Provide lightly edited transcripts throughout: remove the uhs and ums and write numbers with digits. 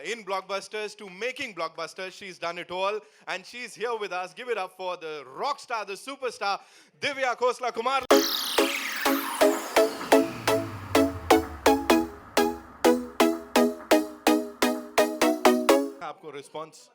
in blockbusters to making blockbusters. She's done it all, and she's here with us. Give it up for the rock star, the superstar, Divya Khosla Kumar. आपको response.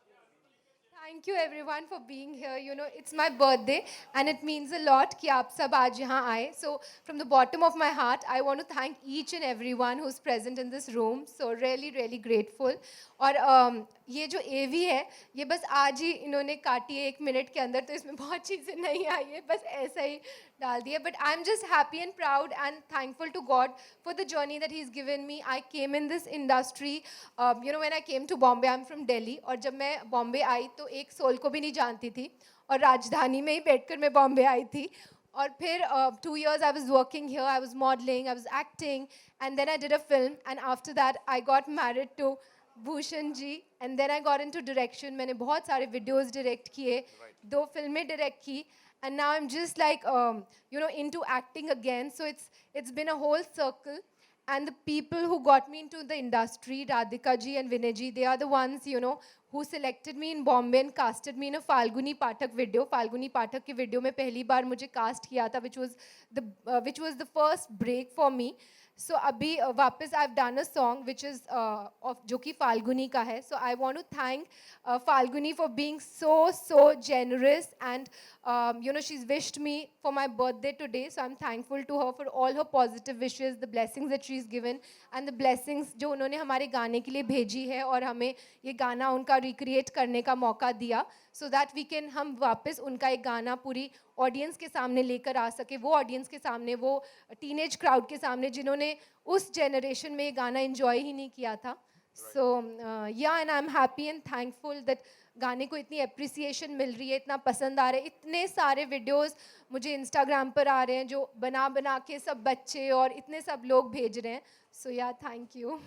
Thank you everyone for being here. You know, it's my birthday and it means a lot कि आप सब आज यहाँ आए. So from the bottom of my heart, I want to thank each and everyone who's present in this room. So really, really grateful. और ये जो AV है, ये बस आज ही इन्होंने काटी है 1 मिनट के अंदर, तो इसमें बहुत चीज़ें नहीं आई है, बस ऐसा ही डाल दिया. But I'm just happy and proud and thankful to God for the journey that He's given me. I came in this industry, you know, when I came to Bombay, I'm from Delhi. और जब मैं बॉम्बे आई तो एक soul को भी नहीं जानती थी और राजधानी में ही बैठकर मैं बॉम्बे आई थी. और फिर 2 years I was working here, I was modeling, I was acting, and then I did a film, and after that I got married to Bhushan ji, and then I got into direction. मैंने बहुत सारे videos direct किए, 2 फिल्में direct की, and now I'm just like you know, into acting again. So it's been a whole circle, and the people who got me into the industry, Radhika ji and Vinay ji, they are the ones, you know, who selected me in Bombay and casted me in a Falguni Pathak video. Falguni Pathak के video में पहली बार मुझे cast किया था, which was the first break for me. So अभी वापस I've done a song which is of जो कि फाल्गुनी का है. So I want to thank Falguni for being so generous, and you know, she's wished me for my birthday today. So I'm thankful to her for all her positive wishes, the blessings that she's given, and the blessings जो उन्होंने हमारे गाने के लिए भेजी है और हमें ये गाना उनका recreate करने का मौका दिया, so that we can हम वापस उनका एक गाना पूरी ऑडियंस के सामने लेकर आ सके. वो ऑडियंस के सामने, वो टीनेज क्राउड के सामने जिन्होंने उस जनरेशन में ये गाना एंजॉय ही नहीं किया था. सो या, and I am happy and thankful that गाने को इतनी अप्रिसिएशन मिल रही है, इतना पसंद आ रहा है. इतने सारे वीडियोस मुझे इंस्टाग्राम पर आ रहे हैं जो बना के सब बच्चे और इतने सब लोग भेज रहे हैं. सो या, थैंक यू.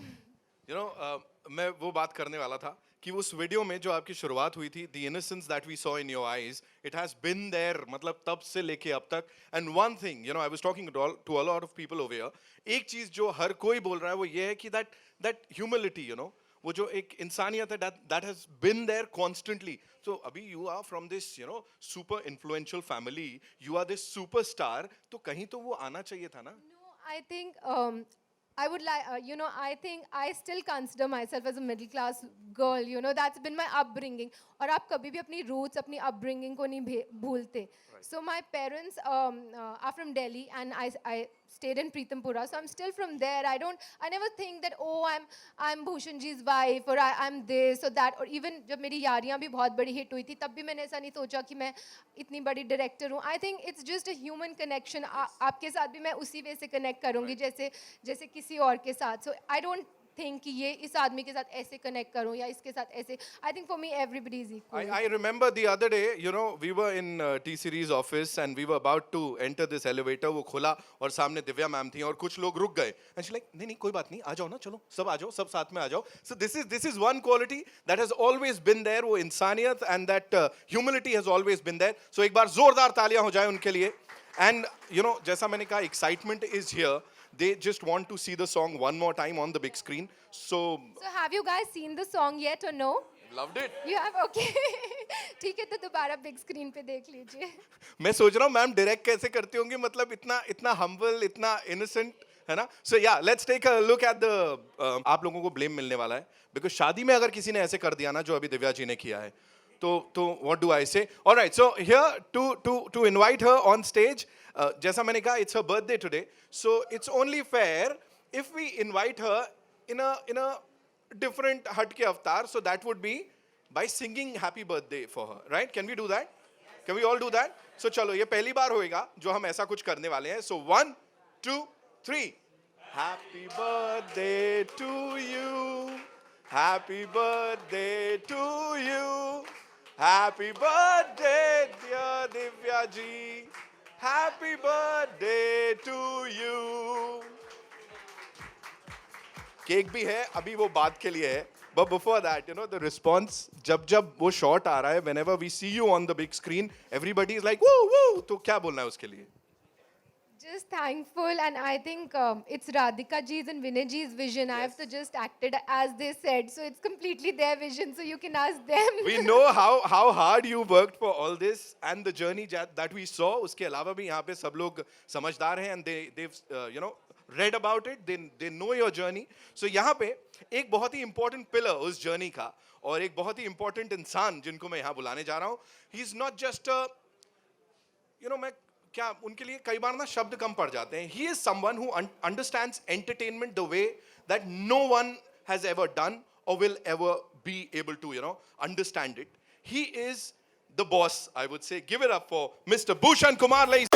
You know, मैं वो बात करने वाला था कि उस वीडियो में जो आपकी शुरुआत हुई थी, the innocence that we saw in your eyes, it has been there, मतलब तब से लेके अब तक. And one thing, you know, I was talking to a lot of people over here. एक चीज जो हर कोई बोल रहा है वो ये है कि that humility, you know, वो जो एक इंसानियत है, that has been there constantly. So अभी you are from this, you know, super influential family, you are this superstar, तो कहीं तो वो आना चाहिए था ना? No, I think I would like, you know, I think I still consider myself as a middle class girl. You know, that's been my upbringing. और आप कभी भी अपनी roots, अपनी upbringing को नहीं भूलते. So my parents are from Delhi, and I stayed in Pritampura. So I'm still from there. I never think that, oh, I'm Bhushan ji's wife, or I'm this or that. और even जब मेरी यारियाँ भी बहुत बड़ी hit हुई थी, तब भी मैंने ऐसा नहीं सोचा कि मैं इतनी बड़ी director हूँ. I think it's just a human connection. आपके साथ भी मैं उसी वे से connect करूँगी जैसे किसी और के साथ. So I don't think कि ये इस आदमी के साथ ऐसे connect करूँ या इसके साथ ऐसे. I think for me everybody is equal. I remember the other day, you know, we were in T-Series office and we were about to enter this elevator. वो खुला और सामने दिव्या मैम थी और कुछ लोग रुक गए. And she's like, नहीं कोई बात नहीं, आ जाओ ना, चलो सब आ जाओ, सब साथ में आ जाओ. So this is one quality that has always been there, वो इंसानियत, and that humility has always been there. So एक बार जोरदार तालियां हो जाए उनके लिए. And you know, जैसा मैंने कहा, excitement is here. They just want to see the song one more time on the big screen. So have you guys seen the song yet or no? Loved it. You have, okay. ठीक है, तो दोबारा big screen पे देख लीजिए. मैं सोच रहा हूँ मैम डायरेक्ट कैसे करती होंगी, मतलब इतना humble, इतना innocent, है ना? So yeah, let's take a look at the आप लोगों को blame मिलने वाला है, because शादी में अगर किसी ने ऐसे कर दिया ना जो अभी दिव्या जी ने किया है, तो what do I say? All right, so here to invite her on stage, जैसा मैंने कहा, it's her birthday today, so it's only fair if we invite her in a different हटके अवतार. So that would be by singing happy birthday for her, right? Can we do that? Can we all do that? So चलो, ये पहली बार होएगा जो हम ऐसा कुछ करने वाले हैं. So 1, 2, 3. Happy birthday to you. Happy birthday to you. Happy birthday dear Divya ji. Happy birthday to you. Cake भी है, अभी वो बात के लिए है. But before that, you know, the response, जब वो shot आ रहा है, whenever we see you on the big screen, everybody is like, woo, woo. तो क्या बोलना है उसके लिए? Just thankful, and I think it's Radhika ji's and Vinay ji's vision. I have to just acted as they said, so it's completely their vision. So you can ask them. We know how hard you worked for all this and the journey that we saw. उसके अलावा भी यहाँ पे सब लोग समझदार हैं and they've read about it. They know your journey. So यहाँ पे एक बहुत ही important pillar उस journey का और एक बहुत ही important इंसान जिनको मैं यहाँ बुलाने जा रहा हूँ. He's not just a मैं क्या उनके लिए कई बार ना शब्द कम पड़ जाते हैं. He is someone who understands entertainment the way that no one has ever done or will ever be able to understand it. He is the boss, I would say. Give it up for Mr. Bhushan Kumar, ladies.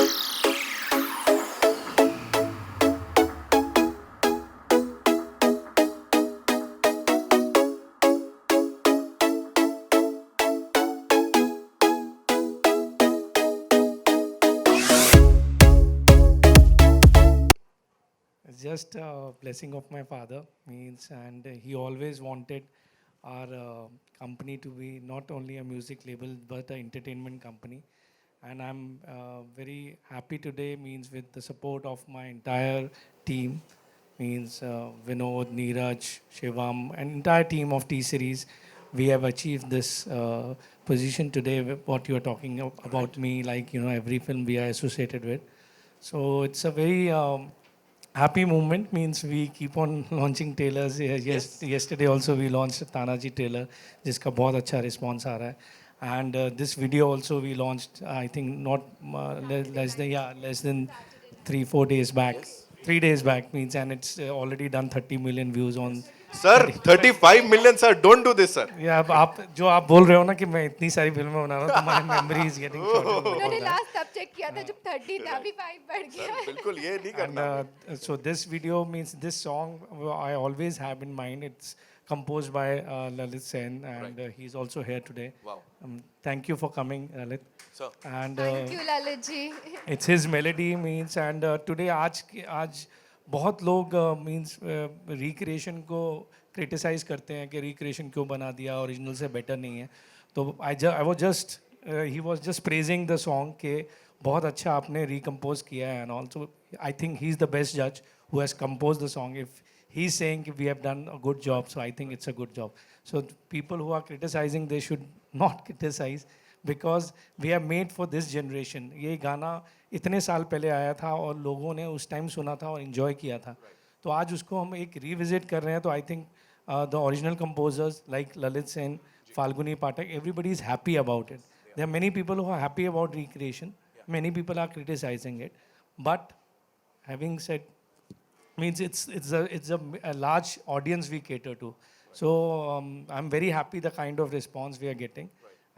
It's just a blessing of my father means, and he always wanted our company to be not only a music label but an entertainment company. And I'm very happy today means with the support of my entire team means Vinod, Neeraj, Shivam, and entire team of T Series. We have achieved this position today. What you are talking about me, like every film we are associated with. So it's a very happy moment means we keep on launching trailers. Yesterday also we launched Tanaji trailer, जिसका बहुत अच्छा response आ रहा है. And this video also we launched, I think not less than 3-4 days back. 3 days back means, and it's already done 30 million views on. Sir, 35 million, sir. Don't do this, sir. या आप बोल रहे हो ना कि मैं इतनी सारी फिल्में बना रहा हूँ, तुम्हारी memory is getting shorter. उन्होंने last तब check किया था जब 30 था, अभी 5 बढ़ गया है. बिल्कुल ये नहीं And करना. so this video means this song I always have in mind. It's composed by Lalit Sen, and he's also here today. Wow. Thank you for coming, Lalit. Sir. And Thank you, Lalit ji. it's his melody means, and today आज बहुत लोग means recreation को criticize करते हैं कि recreation क्यों बना दिया, original से better नहीं है. तो I was just he was just praising the song कि बहुत अच्छा आपने recompose किया है, and also I think he's the best judge who has composed the song. If he's saying we have done a good job, so I think it's a good job. So people who are criticizing, they should not criticize because we are made for this generation. ये गाना इतने साल पहले आया था और लोगों ने उस टाइम सुना था और enjoy किया था. तो आज उसको हम एक revisit कर रहे हैं. तो I think the original composers like Lalit Sen, Falguni Pathak, everybody is happy about it. There are many people who are happy about recreation. Many people are criticizing it. But having said, means it's a large audience we cater to. So I'm very happy the kind of response we are getting.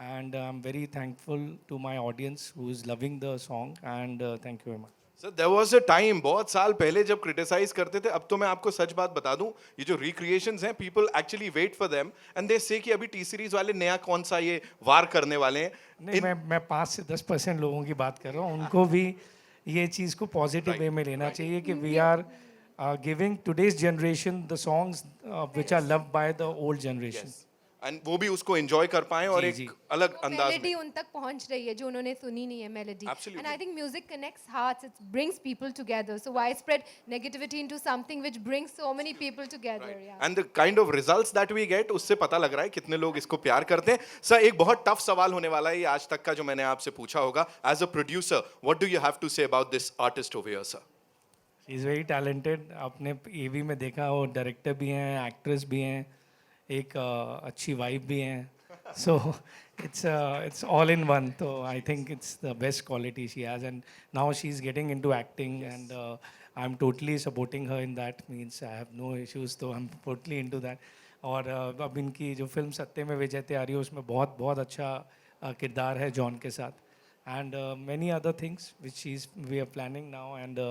And I'm very thankful to my audience who is loving the song. And thank you very much. Sir there was a time बहुत साल पहले जब criticise करते थे. अब तो मैं आपको सच बात बता दूं, ये जो रिक्रिएशंस हैं people actually wait for them and they say कि अभी टी सीरीज वाले नया कौन सा ये वार करने वाले हैं. नहीं, मैं 5 से 10% लोगों की बात कर रहा हूँ. उनको भी ये चीज़ को पॉजिटिव वे में लेना चाहिए कि we are giving today's generation the songs which are loved by the old generation. And वो भी उसको एंजॉय कर पाए और जी. एक अलग अंदाज मेलोडी में. उन तक पहुंच रही है जो उन्होंने सुनी नहीं है melody. Absolutely. And I think music connects hearts. It brings people together. So why spread negativity into something which brings so many people together? Yeah. And the kind of results that we get उससे पता लग रहा है कितने लोग इसको प्यार करते हैं. सर एक बहुत टफ सवाल होने वाला है ये आज तक का जो मैंने आपसे पूछा होगा. As a producer what do you have to say about this artist over here sir? He is very talented. आपने एवी में देखा वो डायरेक्टर भी हैं, एक्ट्रेस भी हैं, एक अच्छी वाइफ भी हैं. सो it's all in one. So I think it's the best quality she has, and now she's getting into acting, and I'm totally supporting her in that. Means I have no issues, so I'm totally into that. और अब इनकी जो film सत्ते में विजयते आ रही है उसमें बहुत बहुत अच्छा किरदार है जॉन के साथ. And many other things which we are planning now, and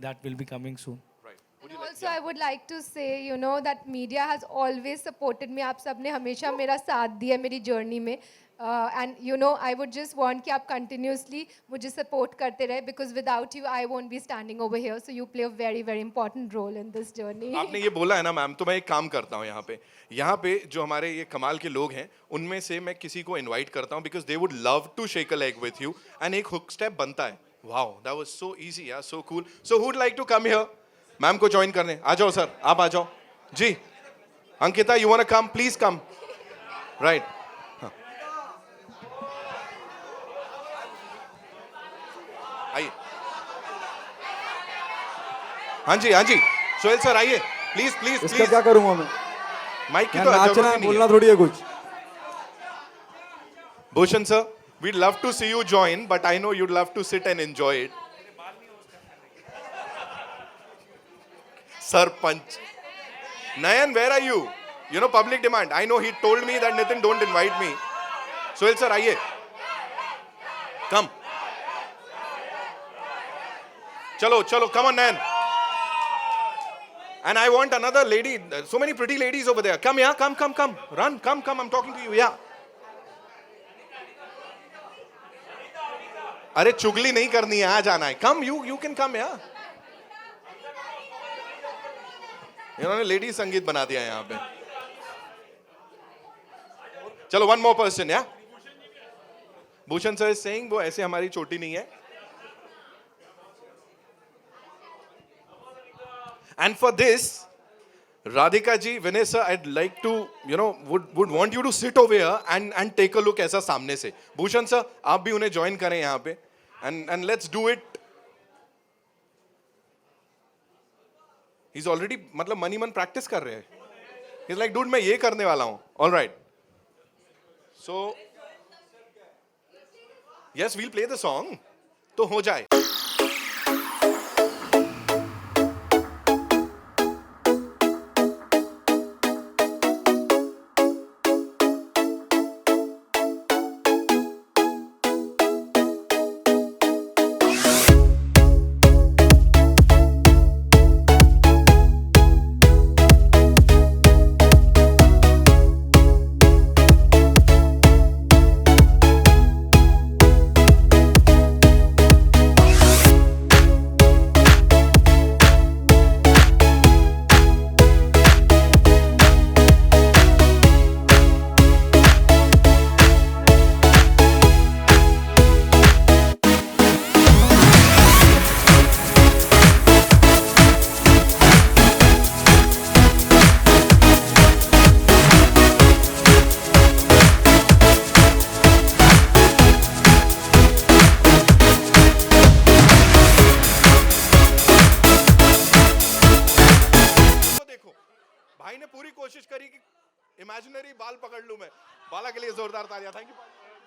that will be coming soon. And also I would like to say, that media has always supported me. आप सब ने हमेशा मेरा साथ दिया मेरी journey में. And I would just want कि आप continuously मुझे support करते रहे because without you I won't be standing over here. So you play a very very important role in this journey. आपने ये बोला है ना मैम, तो मैं एक काम करता हूँ यहाँ पे जो हमारे ये कमाल के लोग हैं उनमें से मैं किसी को इनवाइट करता हूँ because they would love to shake a leg with you. And एक हुक स्टेप बनता है Wow, that was so easy, yeah, so cool. So who'd like to come here? Ma'am को ज्वाइन करने आ जाओ सर, आप आ जाओ जी. Ankita, you wanna come? Please come. Right. हाँ. आइए. हाँ जी, हाँ जी. सोहेल सर आइए. Please, please, इसका please. क्या करूंगा मैं? माइक की यहाँ तो नाचना जरूरत है, ही नहीं बोलना है. थोड़ी है कुछ. Bhushan sir, we'd love to see you join, but I know you'd love to sit and enjoy it. Sarpanch. Nayan, where are you? You know, public demand. I know he told me that Nitin, don't invite me. Sohel sir, आइए. Come. Chalo, chalo, come on, Nayan. And I want another lady. So many pretty ladies over there. Come, yeah, come, come, come. Run, come, come. I'm talking to you, yeah. अरे चुगली नहीं करनी है, आ जाना है. Come, you can come, yeah. इन्होंने lady संगीत बना दिया यहाँ पे. चलो, one more person, yeah. Bhushan sir is saying वो ऐसे हमारी चोटी नहीं है. And for this, Radhika ji, Vinay sir, I'd like to, would want you to sit over here and take a look ऐसा सामने से. भूषण sir, आप भी उन्हें join करें यहाँ पे. And let's do it. He's already, मतलब मनी मन practice कर रहे हैं. He's like, dude, मैं ये करने वाला हूँ. All right. So, yes, we'll play the song. तो हो जाए. भाई ने पूरी कोशिश करी कि इमेजिनरी बाल पकड़ लूं मैं. बाला के लिए जोरदार तालियां. Thank you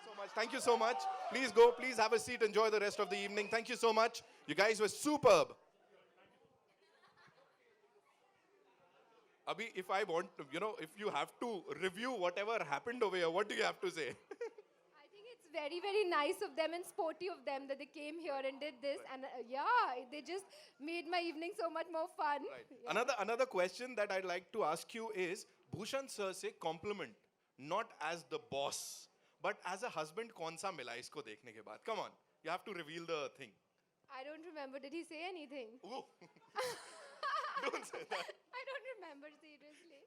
so much. Thank you so much. Please go. Please have a seat. Enjoy the rest of the evening. Thank you so much. You guys were superb. Abhi, if I want to, if you have to review whatever happened over here, what do you have to say? I think it's very, very nice of them and sporty of them that they came here and did this. And they just made my evening so much more fun. Right. Yeah. Another question that I'd like to ask you is, Bhushan sir से compliment, not as the boss, but as a husband, कौन सा मिला इसको देखने के बाद? Come on, you have to reveal the thing. I don't remember. Did he say anything? Ooh. Don't say that. I don't remember, seriously.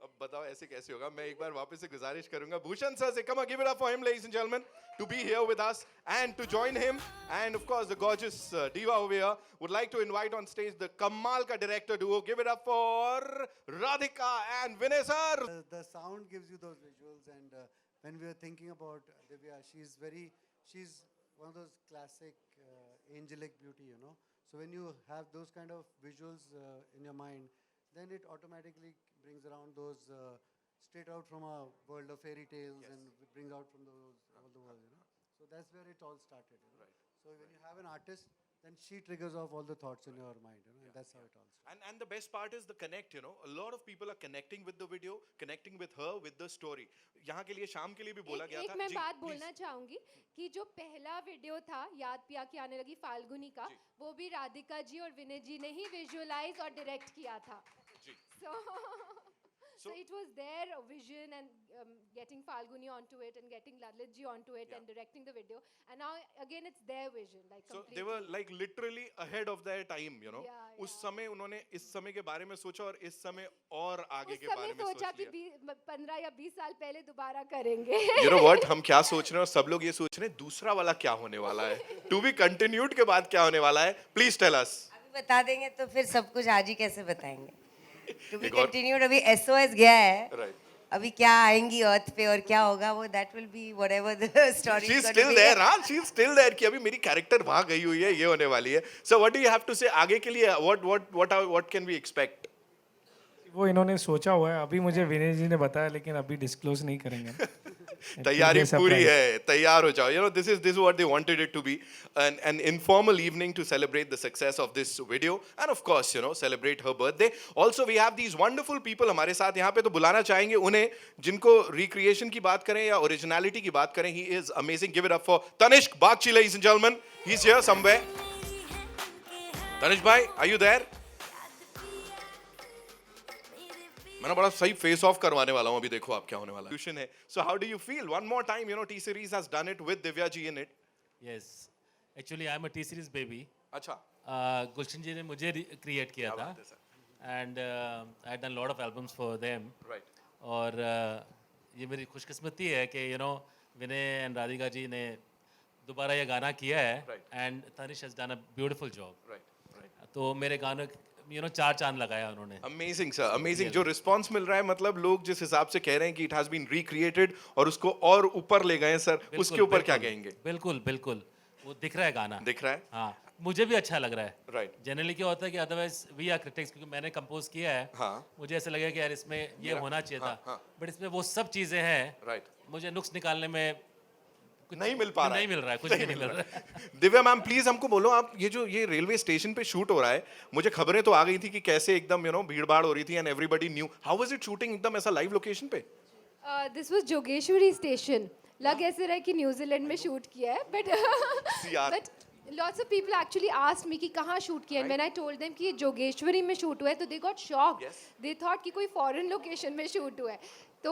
अब बताओ ऐसे कैसे होगा. मैं एक बार वापस से गुजारिश करूंगा भूषण सर से. Come on, give it up for him, ladies and gentlemen, to be here with us and to join him. And of course, the gorgeous diva over here would like to invite on stage the Kamal ka director duo. Give it up for Radhika and Vinay sir. The sound gives you those visuals, and when we were thinking about Divya, she's one of those classic angelic beauty, So when you have those kind of visuals in your mind, then it automatically brings around those straight out from a world of fairy tales, and it brings out from all the world, So that's where it all started, Right. So when you have an artist, then she triggers off all the thoughts in your mind, and that's how it all starts. And the best part is the connect, A lot of people are connecting with the video, connecting with her, with the story. यहाँ के लिए शाम के लिए भी बोला गया था. एक मैं जी, बात please. बोलना चाहूंगी कि जो पहला वीडियो था याद पिया की आने लगी फाल्गुनी का, वो भी राधिका जी और विनय जी ने ही विजुअलाइज और डायरेक्ट किया था. जी. So it was their vision and getting Falguni onto it and getting Lalit ji onto it and directing the video. And now again it's their vision, like So completely. they were like literally ahead of their time, you know. Yeah, उस समय उन्होंने इस समय के बारे में सोचा और इस समय और आगे उस के समय बारे में सोचा सोच कि लिया. 15 या 20 साल पहले दोबारा करेंगे. You know what? हम क्या सोच रहे हैं और सब लोग ये सोच रहे हैं दूसरा वाला क्या होने वाला है. To be continued के बाद क्या होने वाला है? Please tell us. अभी बता देंगे तो फिर सब कुछ आज ही कैसे बताएंगे. टू बी एक और- कंटिन्यूड. अभी एसओएस गया है. Right. अभी क्या आएंगी अर्थ पे और क्या होगा वो that will be whatever the story. She's still there, हाँ? She's still there कि अभी मेरी कैरेक्टर वहाँ गई हुई है, ये होने वाली है. So what do you have to say आगे के लिए? What can we expect? वो इन्होंने सोचा हुआ है, अभी मुझे विनय जी ने बताया, लेकिन अभी डिस्क्लोज नहीं करेंगे. तैयारी Surprise. पूरी है, तैयार हो जाओ. You know, this is what they wanted it to be, an informal evening to celebrate the success of this video, and of course, you know, celebrate her birthday. Also, we have these wonderful people हमारे साथ यहाँ पे, तो बुलाना चाहेंगे उन्हें जिनको recreation की बात करें या originality की बात करें. He is amazing. Give it up for Tanishq Bagchi, ladies and gentlemen. He's here somewhere. Tanishq bhai, are you there? मैं बड़ा सही फेस ऑफ करवाने वाला हूँ अभी. देखो आप क्या होने वाला है. So how do you feel? One more time, you know, T Series has done it with Divya ji in it. Yes, actually I'm a T series baby. अच्छा. गुलशन जी ने मुझे क्रिएट किया था and I had done a lot of albums for them. Right. और ये मेरी खुशकिस्मती है कि you know Vinay and Radhika ji ने दोबारा ये गाना किया है Right. and Tanish has done a beautiful job. Right. Right. तो मेरे गानों you know 4 चांद लगाया उन्होंने. Amazing sir, amazing. जो रिस्पांस मिल रहा है, मतलब लोग जिस हिसाब से कह रहे हैं कि it has been recreated और उसको और ऊपर ले गए सर, उसके ऊपर क्या कहेंगे? बिल्कुल बिल्कुल वो दिख रहा है गाना. दिख रहा है? हाँ, मुझे भी अच्छा लग रहा है. Right. जनरली क्या होता है कि अदरवाइज वी आर क्रिटिक्स, क्योंकि मैंने कंपोज किया है. हाँ. मुझे ऐसा लगा कि यार इसमें ये होना चाहिए हाँ, था, हाँ. बट इसमें वो सब चीजें हैं. Right. मुझे नुक्स निकालने में कुछ नहीं मिल पा रहा है. नहीं मिल रहा है, कुछ भी नहीं मिल रहा है. दिव्या मैम प्लीज हमको बोलो, आप ये रेलवे स्टेशन पे शूट हो रहा है, मुझे खबरें तो आ गई थी कि कैसे एकदम यू नो भीड़ भाड़ हो रही थी and everybody new. How was it shooting एकदम ऐसा लाइव लोकेशन पे? This was Jogeshwari station. लग ऐसे रहा है कि न्यूजीलैंड में शूट किया है, यार. But lots of people actually asked me कि कहाँ शूट किया है. When I told them कि ये जोगेश्वरी में शूट हुआ है, तो they got shocked. Yes. They thought कि कोई foreign location में शूट हुआ है. तो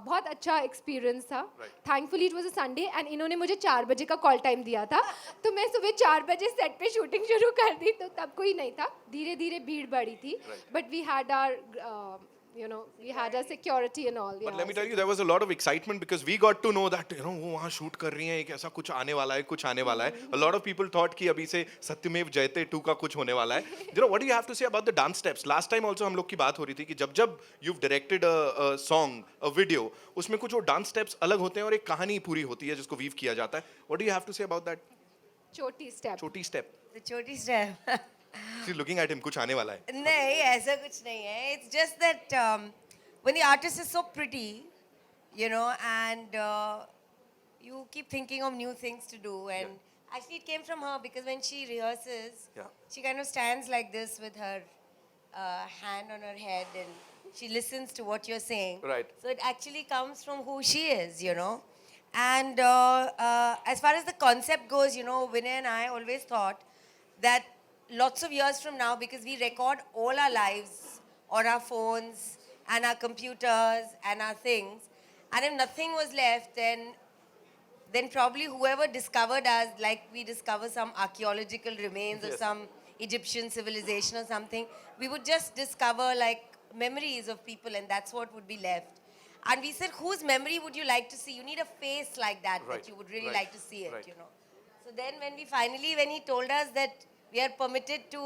बहुत अच्छा एक्सपीरियंस था. Thankfully it was a Sunday and इन्होंने मुझे 4 बजे का कॉल टाइम दिया था, तो मैं सुबह 4 बजे सेट पे शूटिंग शुरू कर दी. तो तब कोई नहीं था, धीरे धीरे भीड़ बढ़ी थी, but we had our you know, we had our security and all. But let me tell you, there was a lot of excitement because we got to know that you know वो वहाँ shoot कर रही हैं, एक ऐसा कुछ आने वाला है, कुछ आने वाला है. A lot of people thought कि अभी से सत्यमेव जयते 2 का कुछ होने वाला है. You know, what do you have to say about the dance steps? Last time also हम लोग की बात हो रही थी कि जब you've directed a song, a video, उसमें कुछ वो dance steps अलग होते हैं और एक कहानी पूरी होती है जिसको weave किया जाता है. What do you have to say about that? छोटी स्टेप. छोटी step. The छोटी step. She's looking at him. कुछ आने वाला है. नहीं, ऐसा कुछ नहीं है. It's just that when the artist is so pretty, you know, and you keep thinking of new things to do, and actually it came from her because when she rehearses, she kind of stands like this with her hand on her head and she listens to what you're saying. Right. So it actually comes from who she is, you know. And as far as the concept goes, you know, Vinay and I always thought that lots of years from now, because we record all our lives on our phones and our computers and our things, and if nothing was left, then probably whoever discovered us, like we discover some archaeological remains of some Egyptian civilization or something, we would just discover like memories of people, and that's what would be left. And we said, whose memory would you like to see? You need a face like that, that you would really like to see it, you know. So then when he told us that we are permitted to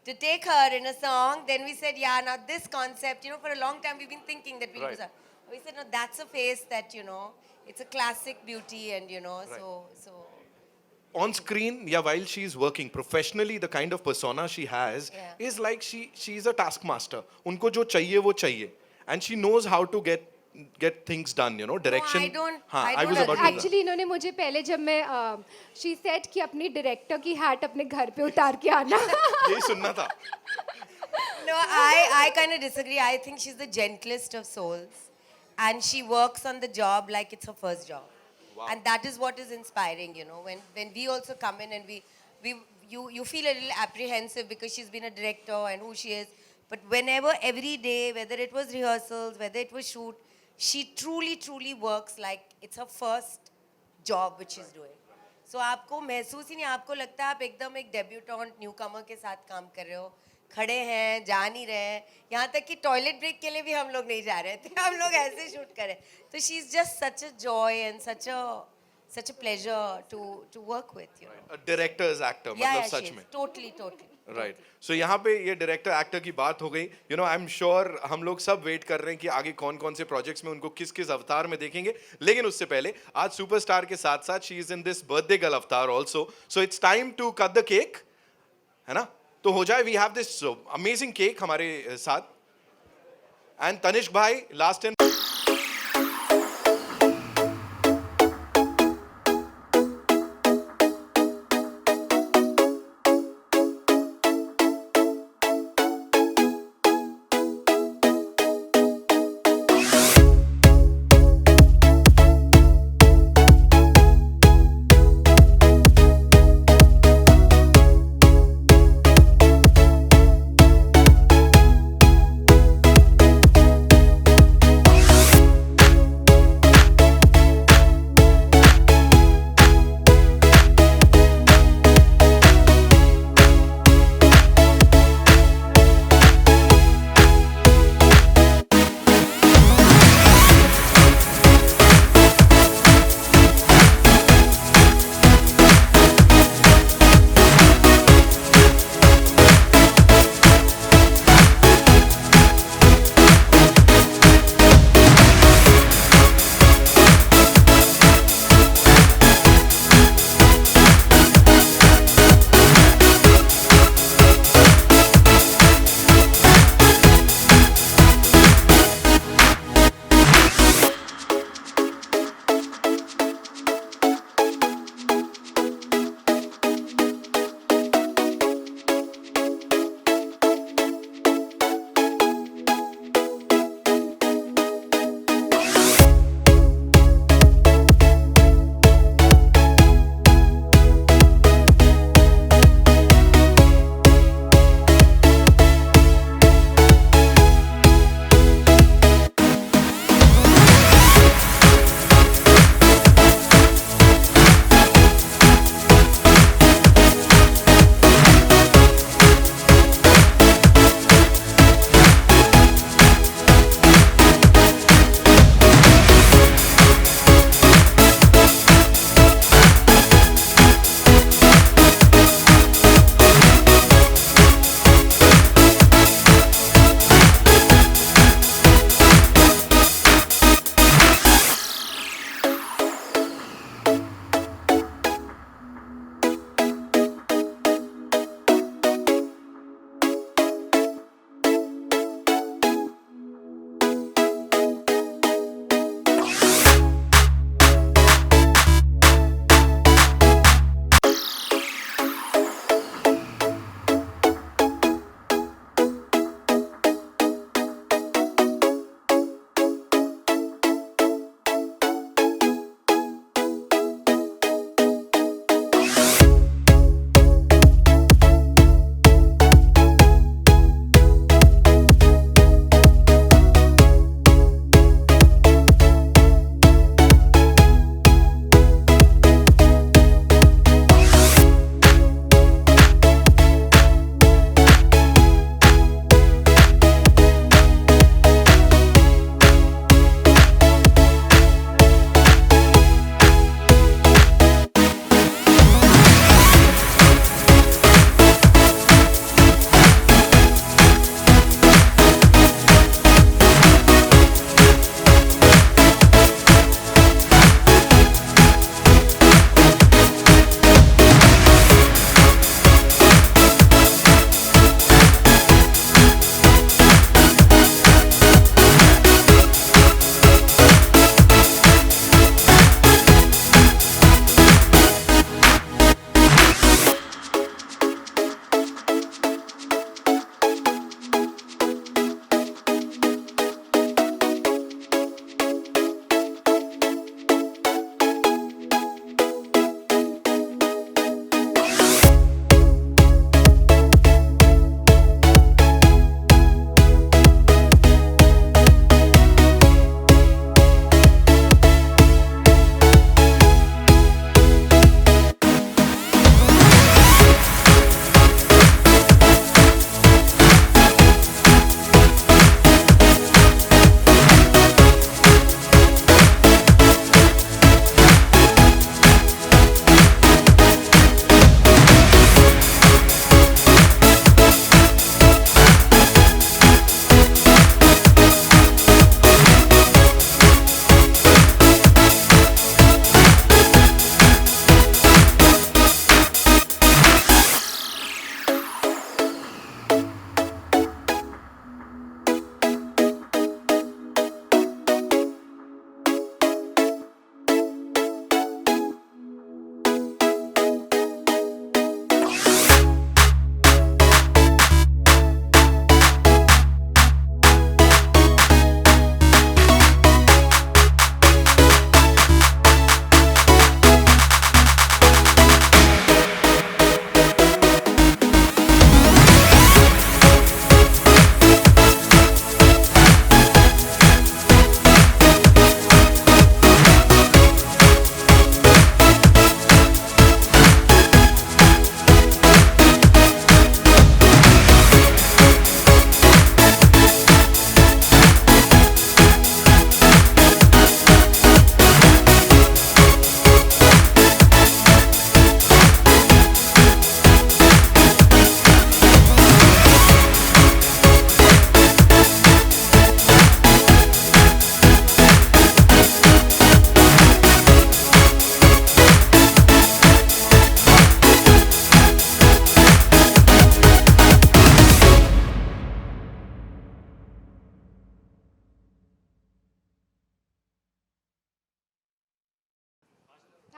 take her in a song, then we said, yeah, now this concept, you know, for a long time we've been thinking that we'll do that. We said, no, that's a face that, you know, it's a classic beauty, and, you know, so. On screen, yeah, while she's working professionally, the kind of persona she has is like she's a taskmaster. उनको जो चाहिए वो चाहिए, and she knows how to get things done, you know, direction. I don't was about to do that. Actually इन्होंने मुझे पहले जब मैं शी सेड कि अपनी डायरेक्टर की हैट अपने घर पे उतार के आना. यही सुनना था. No, I kind of disagree. I think she's the gentlest of souls, and she works on the job like it's her first job. Wow. And that is what is inspiring, you know. When we also come in and you feel a little apprehensive because she's been a director and who she is. But whenever, every day, whether it was rehearsals, whether it was shoot, she truly works like it's her first job which she's doing. So आपको महसूस ही नहीं, आपको लगता है आप एकदम एक debutant newcomer के साथ काम कर रहे हो, खड़े हैं, जा नहीं रहे हैं, यहाँ तक कि टॉयलेट ब्रेक के लिए भी हम लोग नहीं जा रहे थे, हम लोग ऐसे शूट करें. तो she is just such a joy and such a pleasure to work with, you know. A director's actor, मतलब सच में. Totally. राइट सो यहाँ पे ये डायरेक्टर एक्टर की बात हो गई. You know I am sure हम लोग सब वेट कर रहे हैं कि आगे कौन कौन से प्रोजेक्ट्स में उनको किस किस अवतार में देखेंगे. लेकिन उससे पहले आज सुपरस्टार के साथ साथ she is in this birthday girl avatar also. So it's time to cut the cake, है ना. तो हो जाए. We have this amazing cake हमारे साथ. एंड तनिष्क भाई last in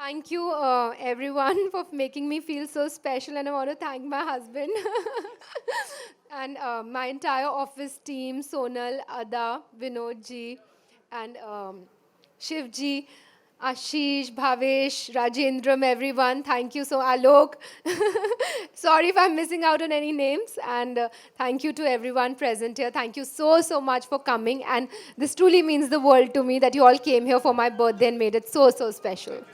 Thank you, everyone, for making me feel so special, and I want to thank my husband and my entire office team, Sonal, Ada, Vinod ji, and Shiv ji, Ashish, Bhavesh, Rajendram, everyone. Thank you so Alok. Sorry if I'm missing out on any names, and thank you to everyone present here. Thank you so much for coming, and this truly means the world to me that you all came here for my birthday and made it so special.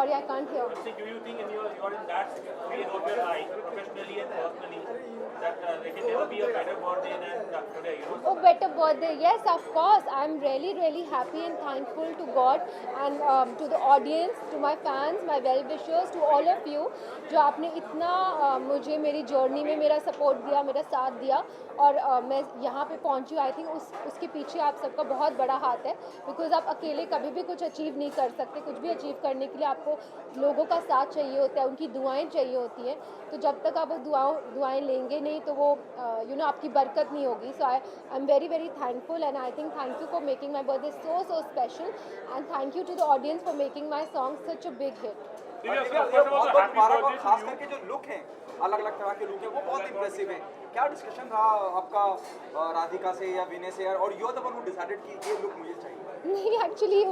Sorry, I can't hear. Do you think you're in that phase of your life, professionally and personally, that there can never be a better birthday than today? Oh, better birthday. Yes, of course. I'm really, really happy and thankful to God and to the audience, to my fans, my well-wishers, to all of you जो आपने इतना मुझे मेरी journey में मेरा support दिया, मेरा साथ दिया और मैं यहाँ पे पहुँची हूँ. आई थिंक उसके पीछे आप सबका बहुत बड़ा हाथ है बिकॉज आप अकेले कभी भी कुछ अचीव नहीं कर सकते. कुछ भी अचीव करने के लिए आपको लोगों का साथ चाहिए होता है, उनकी दुआएं चाहिए होती हैं. तो जब तक आप वो दुआएं लेंगे नहीं तो वो आपकी बरकत नहीं होगी. So I am very very thankful and I think thank you for making my birthday so special and thank you to the audience for making my song such a big hit. बहुत मुबारक और खास करके जो look है अलग अलग तरह के लुक है वो बहुत इंप्रेसिव है. क्या डिस्कशन रहा आपका राधिका से या विनय से और you are the one who decided कि ये लुक मुझे चाहिए? नहीं, एक्चुअली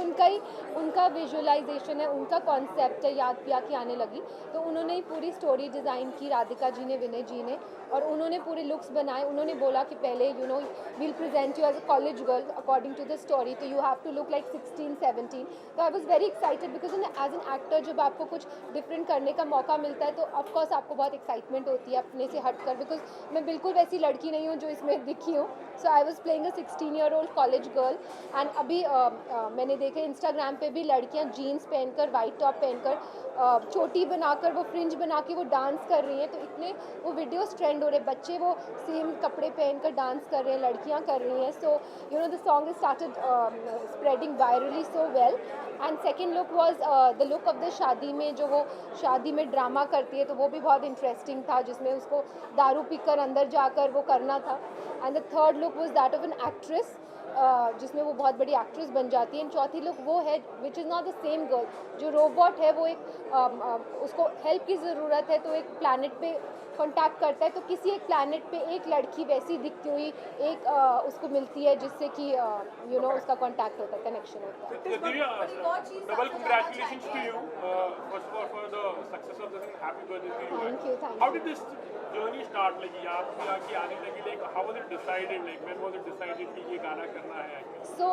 उनका विजुअलाइजेशन है, उनका कॉन्सेप्ट है. याद पिया के आने लगी तो उन्होंने ही पूरी स्टोरी डिज़ाइन की, राधिका जी ने, विनय जी ने, और उन्होंने पूरे लुक्स बनाए. उन्होंने बोला कि पहले we'll present you as a college girl according to the story, तो you have to look like 16-17. तो I was very excited because as an actor जब आपको कुछ डिफरेंट करने का मौका मिलता है तो ऑफकोर्स आपको बहुत एक्साइटमेंट होती है अपने से हट कर, बिकॉज मैं बिल्कुल वैसी लड़की नहीं हूँ जो इसमें दिखी हूँ. So I was playing a 16-year-old college girl and अभी मैंने देखा इंस्टाग्राम पे भी लड़कियां जीन्स पहनकर, वाइट टॉप पहनकर, चोटी बनाकर, वो फ्रिंज बना के वो डांस कर रही हैं. तो इतने वो वीडियोस ट्रेंड हो रहे, बच्चे वो सेम कपड़े पहनकर डांस कर रहे हैं, लड़कियां कर रही हैं. So the song is started spreading virally so well. And second look was the look of the शादी में, जो वो शादी में ड्रामा करती है तो वो भी बहुत इंटरेस्टिंग था, जिसमें उसको दारू पीकर अंदर जाकर वो करना था. And the third look was that of an actress, जिसमें वो बहुत बड़ी एक्ट्रेस बन जाती है. एंड चौथी लुक वो है which is not the same girl, जो रोबोट है वो एक उसको हेल्प की ज़रूरत है तो एक प्लैनेट पे कांटेक्ट करता है, तो किसी एक प्लैनेट पे एक लड़की वैसी दिखती हुई एक उसको मिलती है जिससे कि उसका कांटेक्ट होता है, कनेक्शन होता है. Double congratulations to you, first of all, for the success of this and happy birthday to you. Thank you, thank How you. did this journey start? Like, आप भी आके आने लगी, like, how was it decided? Like, when was it decided कि ये गाना करना है? So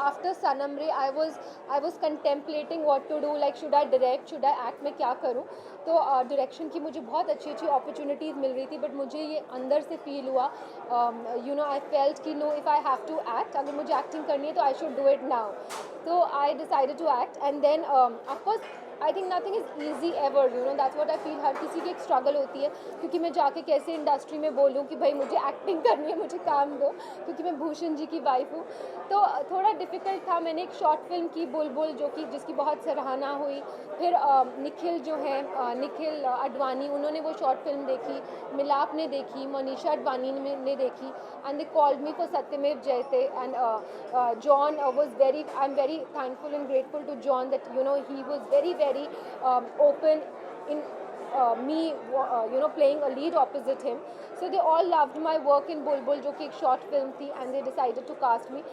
after Sanam Re, I was contemplating what to do. Like, should I direct, should I act, मैं क्या करूँ. तो डायरेक्शन की मुझे बहुत अच्छी अच्छी अपॉर्चुनिटीज़ मिल रही थी, बट मुझे ये अंदर से फील हुआ, आई फेल्ट कि no, if I have to act, अगर मुझे एक्टिंग करनी है तो I should do it now. तो I decided to act and then of course I think nothing is easy ever, that's what I feel. हर किसी की एक स्ट्रगल होती है, क्योंकि मैं जाके कैसे इंडस्ट्री में बोलूँ कि भाई मुझे एक्टिंग करनी है, मुझे काम दो, क्योंकि मैं भूषण जी की वाइफ हूँ. तो थोड़ा डिफ़िकल्ट था. मैंने एक शॉर्ट फिल्म की, बुलबुल, जिसकी बहुत सराहना हुई. फिर निखिल जो है, निखिल अडवाणी, उन्होंने वो शॉर्ट फिल्म देखी, मिलाप ने देखी, मनीषा अडवाणी ने देखी, and they called me for Satyamev Jayate. And John was very, I am very thankful and grateful to John that he was very very open in me playing a lead opposite him. So they all loved my work in Bulbul, जो कि एक short film थी, and they decided to cast me.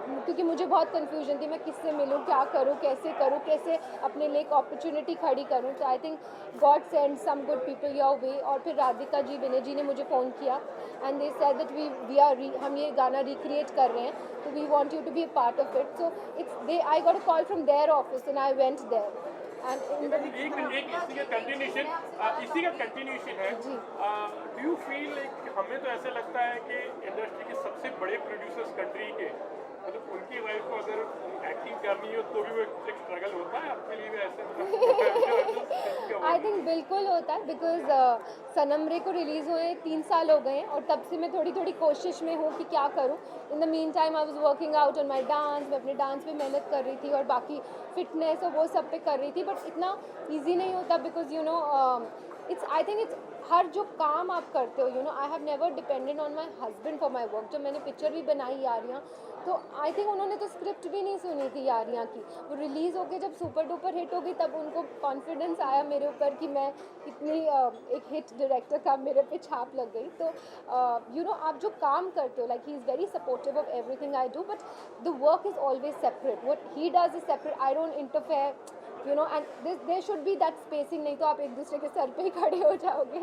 क्योंकि मुझे बहुत confusion थी, मैं किससे मिलूँ, क्या करूँ, कैसे अपने लिए एक अपॉर्चुनिटी खड़ी करूँ. तो I think God send some good people your way. और फिर राधिका जी, विनय जी ने मुझे फ़ोन किया एंड दे सेड दैट हम ये गाना रिक्रिएट कर रहे हैं, तो we want you to be a part of it. So I got a call from their office and I went there. And एक इसी का कंटिन्यूशन है. डू यू फील लाइक, हमें तो ऐसे लगता है कि इंडस्ट्री के सबसे बड़े प्रोड्यूसर्स कंट्री के, मतलब उनकी वाइफ को अगर एक्टिंग करनी हो तो भी वो एक स्ट्रगल होता है. आपके लिए भी ऐसे? आई थिंक बिल्कुल होता है, बिकॉज सनम रे को रिलीज़ हुए 3 साल हो गए हैं और तब से मैं थोड़ी कोशिश में हूँ कि क्या करूँ. In the mean time I was working out on my dance. मैं अपने डांस पे मेहनत कर रही थी और बाकी फिटनेस और वो सब पे कर रही थी, बट इतना ईजी नहीं होता, because I think it's her जो काम आप करते हो, I have never depended on my husband for my work. जब मैंने पिक्चर भी बनाई यारियाँ, तो आई थिंक उन्होंने तो स्क्रिप्ट भी नहीं सुनी थी यारियाँ की. वो रिलीज़ होके जब सुपर डुपर हिट हो गई, तब उनको कॉन्फिडेंस आया मेरे ऊपर कि मैं इतनी एक हिट डायरेक्टर का मेरे पे छाप लग गई. तो आप जो काम करते हो, like he is very supportive of everything I do, but the work is always separate. What he does is separate. I don't interfere you know, and there should be that spacing, नहीं तो आप एक दूसरे के sir पे ही खड़े हो जाओगे.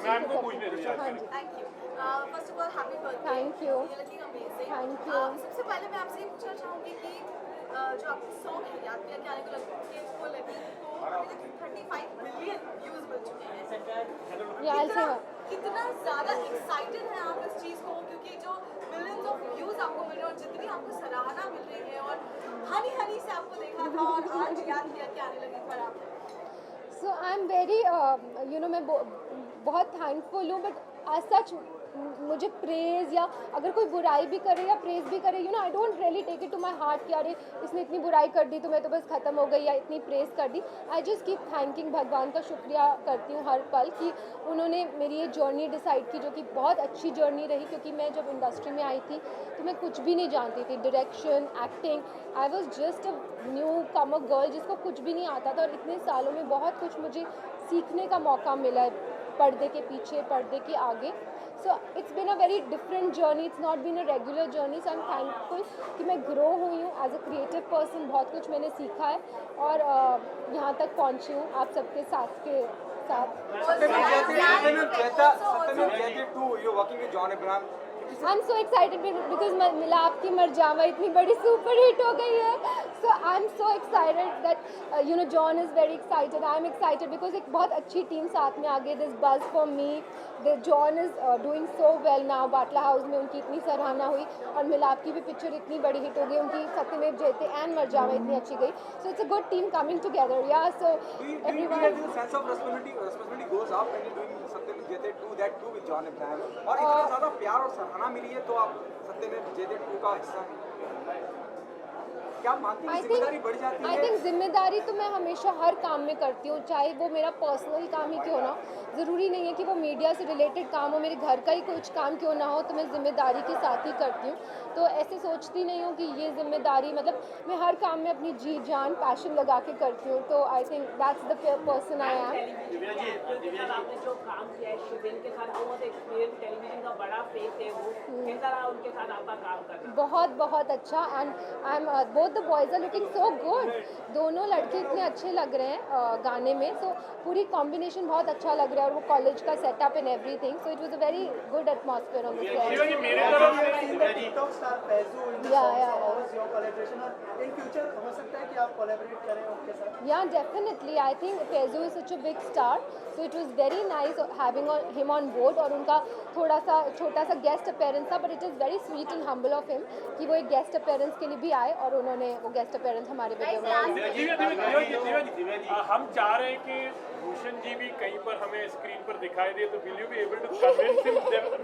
मैम को पूछने दीजिए. हाँ जी. Thank you. First of all, happy birthday. Thank you. You're looking amazing. Thank you. सबसे पहले मैं आपसे ये पूछना चाहूँगी कि जो आपका सॉन्ग है याद किया क्या आने को लगी को 35 मिलियन व्यूज मिल चुके हैं. Yeah, I'll say कितना what. कितना ज़्यादा एक्साइटेड हैं आप इस चीज़ को, क्योंकि जो मिलियंस ऑफ व्यूज आपको मिल रहे हैं और जितनी आपको सराहना मिल रही है, और हनी हनी से आपको देखा था और आज याद किया क्या आने लगी पर आप. So I'm very, you know, मैं बहुत थैंकफुल हूँ, बट as such मुझे प्रेज या अगर कोई बुराई भी करे या प्रेज भी करे, you know, I don't really take it to my heart कि अरे इसने इतनी बुराई कर दी तो मैं तो बस ख़त्म हो गई, या इतनी प्रेज कर दी. आई जस्ट कीप थैंकिंग, भगवान का शुक्रिया करती हूँ हर पल कि उन्होंने मेरी ये जर्नी डिसाइड की, जो कि बहुत अच्छी जर्नी रही, क्योंकि मैं जब इंडस्ट्री में आई थी तो मैं कुछ भी नहीं जानती थी, direction, acting. I was just a new Qamar girl जिसको कुछ भी नहीं आता था, और इतने सालों में बहुत कुछ मुझे सीखने का मौका मिला है, पर्दे के पीछे, पर्दे के आगे. So it's been a very different journey. It's not been a regular journey. So I'm thankful कि मैं grow हुई हूँ as a creative person. बहुत कुछ मैंने सीखा है और यहाँ तक पहुँची हूँ आप सबके साथ के साथ. You're working with John Abraham. I'm so excited because मिलाप की मरजावा इतनी बड़ी सुपर हिट हो गई है. So I'm so excited that you know John is very excited. I'm excited because एक बहुत अच्छी टीम साथ में आ गई. This buzz for me. John is doing so well now. Batla house में उनकी इतनी सराहना हुई और मिलाप की भी पिक्चर इतनी बड़ी हिट हो गई. उनकी सत्यमेव जयते एंड मरजावा इतनी अच्छी गई. So it's a good team coming together. Yeah. So everyone. Do you feel sense of responsibility goes up when you're doing Satyam Jayate 2 that too with John Abraham? और इतना ज़्यादा प्यार और सराहना मिली है तो आप सत्यमेव जयते 2 का हिस्सा हैं. क्या मानती हैं जिम्मेदारी बढ़ जाती है? आई थिंक जिम्मेदारी तो मैं हमेशा हर काम में करती हूँ, चाहे वो मेरा पर्सनल काम ही क्यों ना हो. ज़रूरी नहीं है कि वो मीडिया से रिलेटेड काम हो, मेरे घर का ही कुछ काम क्यों ना हो, तो मैं जिम्मेदारी के साथ ही करती हूँ. तो ऐसे सोचती नहीं हूँ कि ये जिम्मेदारी, मतलब मैं हर काम में अपनी जी जान पैशन लगा के करती हूँ. तो I think that's the person I am. आपने जो काम किया है शुभिन के साथ, वो एक्सपीरियंस टेलीविजन का बड़ा फेस है, वो कैसा रहा उनके साथ आपका काम करना? बहुत बहुत अच्छा. And I am both the boys are looking so good. दोनों लड़के इतने अच्छे लग रहे हैं गाने में. सो पूरी कॉम्बिनेशन बहुत अच्छा लग रहा है, और वो कॉलेज का setup and everything. So it was a very good atmosphere on the set. मेरे तरफ Yeah, definitely. I think Faizu is such a big star, so it was very nice having him on board. और उनका थोड़ा सा छोटा सा guest appearance था, but it is very sweet and humble of him कि वो एक गेस्ट अपीयरेंस के लिए भी आए और उन्होंने वो गेस्ट अपीयरेंस हमारे वीडियो में. हम चाह रहे हैं कि भूषण जी भी कहीं पर हमें स्क्रीन पर दिखाई दे, तो will you be able to convince him?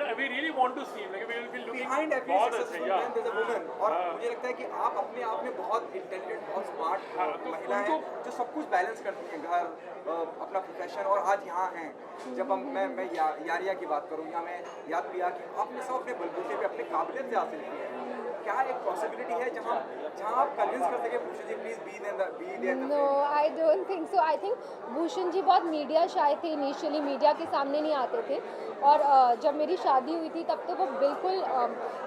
No, we really want to see him. Like we will be looking Behind every बहुत successful अच्छा. man, there's a woman. और मुझे लगता है कि आप अपने आप में बहुत इंटेलिजेंट, बहुत स्मार्ट महिला हैं जो सब कुछ बैलेंस करती हैं, घर, अपना प्रोफेशन, और आज यहाँ हैं. जब मैं यारिया की बात करूँ, या मैं याद किया कि आपने सब अपने बलबूते पे अपने काबिलियत से हासिल किया है. क्या एक पॉसिबिलिटी है जहाँ आप कन्विंस कर सके Bhushan ji please be there? No, I don't think so. I think Bhushan ji बहुत मीडिया शाय थे इनिशियली, मीडिया के सामने नहीं आते थे. और जब मेरी शादी हुई थी तब तो वो बिल्कुल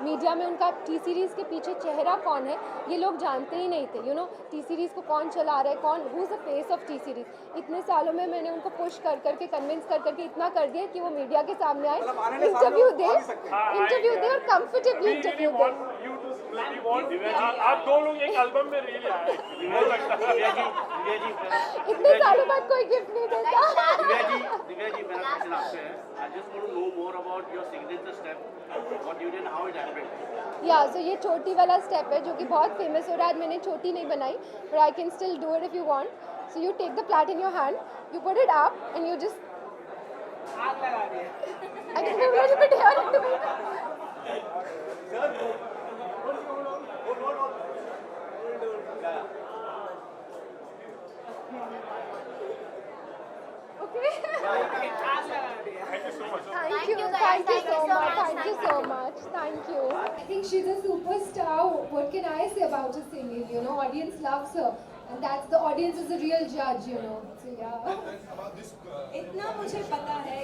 मीडिया में उनका टी सीरीज़ के पीछे चेहरा कौन है ये लोग जानते ही नहीं थे. यू नो, टी सीरीज़ को कौन चला रहा है, कौन who is the face of T series. इतने सालों में मैंने उनको पुश कर करके कन्विंस कर करके इतना कर दिया कि वो मीडिया के सामने आए, इंटरव्यू दे और कंफर्टेबली इंटरव्यू दे. आप दो लोग एक एल्बम में रियल आए. इतने सालों बाद कोई गिफ्ट नहीं देता. दिव्या जी मेरा क्वेश्चन आपसे है. I just want to know more about your signature step. What you did, how it happened. या सो ये छोटी वाला स्टेप है जो कि बहुत फेमस हो रहा है. आज मैंने छोटी नहीं बनाई, but I can still do it if you want. So you take the plate in your hand, you put it up and you just आग लगा दिया. I can move a little bit here and Thank you so much. Thank you so much. Thank you so much. Thank you. I think she's a superstar. What can I say about her singing? You know, audience loves her. And that's the audience is the real judge, you know. So yeah. इतना मुझे पता है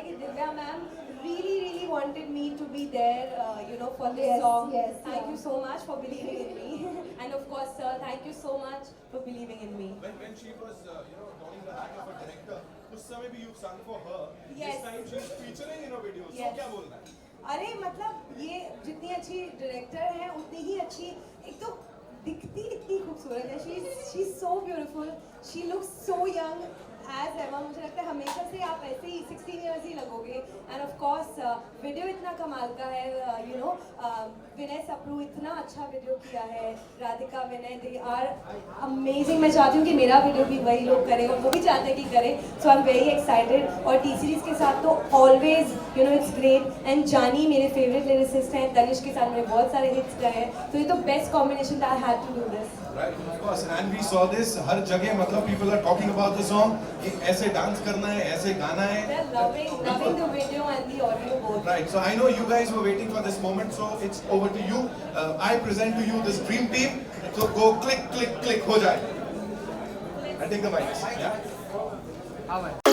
कि Divya ma'am really wanted me to be there, you know, for this Yes, song. yes, Thank yeah. you so much for believing in me, and of course, sir, thank you so much for believing in me. When she was, donning the hat of a director, उस समय भी you sung for her. Yes. This time she is featuring in a video. So Yes. क्या बोलना है? अरे मतलब ये जितनी अच्छी डायरेक्टर है उतनी ही अच्छी एक तो दिखती इतनी खूबसूरत है. She is so beautiful, she looks so young age ever. मुझे लगता है हमेशा से आप ऐसे ही 16 इयर्स ही लगोगे. एंड ऑफ कोर्स वीडियो इतना कमाल का है. यू नो विनय सप्रू इतना अच्छा वीडियो किया है. राधिका विनय दे आर अमेजिंग. मैं चाहती हूँ कि मेरा वीडियो भी वही लोग करें और वो भी चाहते हैं कि करें. सो आई एम वेरी एक्साइटेड. और टी सीरीज के साथ तो always you know it's great. And जानी मेरे फेवरेट लिरिसिस्ट हैं. तनिष के साथ मैंने बहुत सारे हिट्स गाए हैं. तो ये तो best combination I had to do this. Right, of course, and we saw this. हर जगह मतलब people are talking about the song. कि ऐसे डांस करना है, ऐसे गाना है. They're loving the video and the audio both. Right, so I know you guys were waiting for this moment, so it's over to you. I present to you this dream team. So go click, click, click, हो जाए. I take the mics. Yeah.